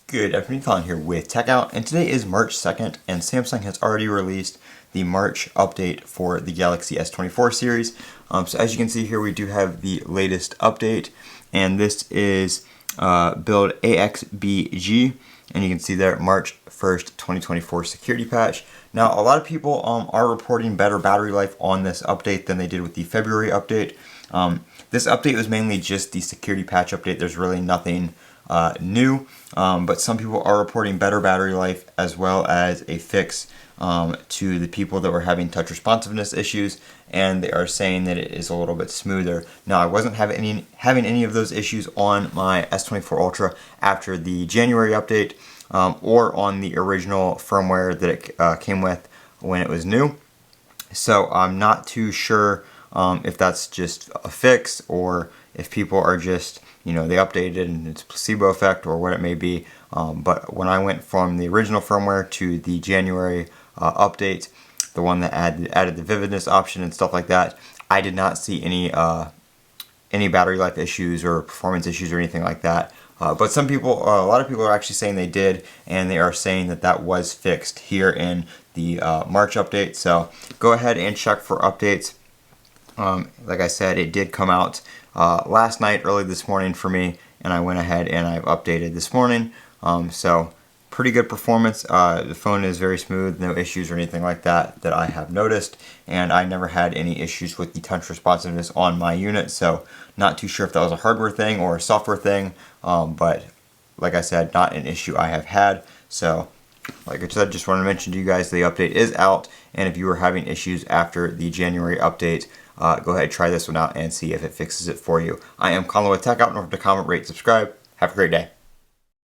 Good afternoon, Colin here with Techout, and today is March 2nd, and Samsung has already released the March update for the Galaxy S24 series. So as you can see here, we do have the latest update, and this is build AXBG, and you can see there March 1st, 2024 security patch. Now, a lot of people are reporting better battery life on this update than they did with the February update. This update was mainly just the security patch update. There's really nothing new, but some people are reporting better battery life as well as a fix to the people that were having touch responsiveness issues, and they are saying that it is a little bit smoother. Now, I wasn't having any of those issues on my S24 Ultra after the January update or on the original firmware that it came with when it was new, so I'm not too sure if that's just a fix or if people are just, they updated and it's a placebo effect or what it may be. But when I went from the original firmware to the January update, the one that added the vividness option and stuff like that, I did not see any battery life issues or performance issues or anything like that. But some people, a lot of people are actually saying they did, and they are saying that that was fixed here in the March update. So go ahead and check for updates. Like I said, it did come out last night, early this morning for me, and I went ahead and I've updated this morning. So pretty good performance. The phone is very smooth, no issues or anything like that I have noticed, and I never had any issues with the touch responsiveness on my unit, so not too sure if that was a hardware thing or a software thing, but like I said, not an issue I have had. So like I said, just wanted to mention to you guys the update is out, and if you were having issues after the January update, go ahead and try this one out and see if it fixes it for you. I am Colin with Techout. Don't forget to comment, rate, subscribe. Have a great day.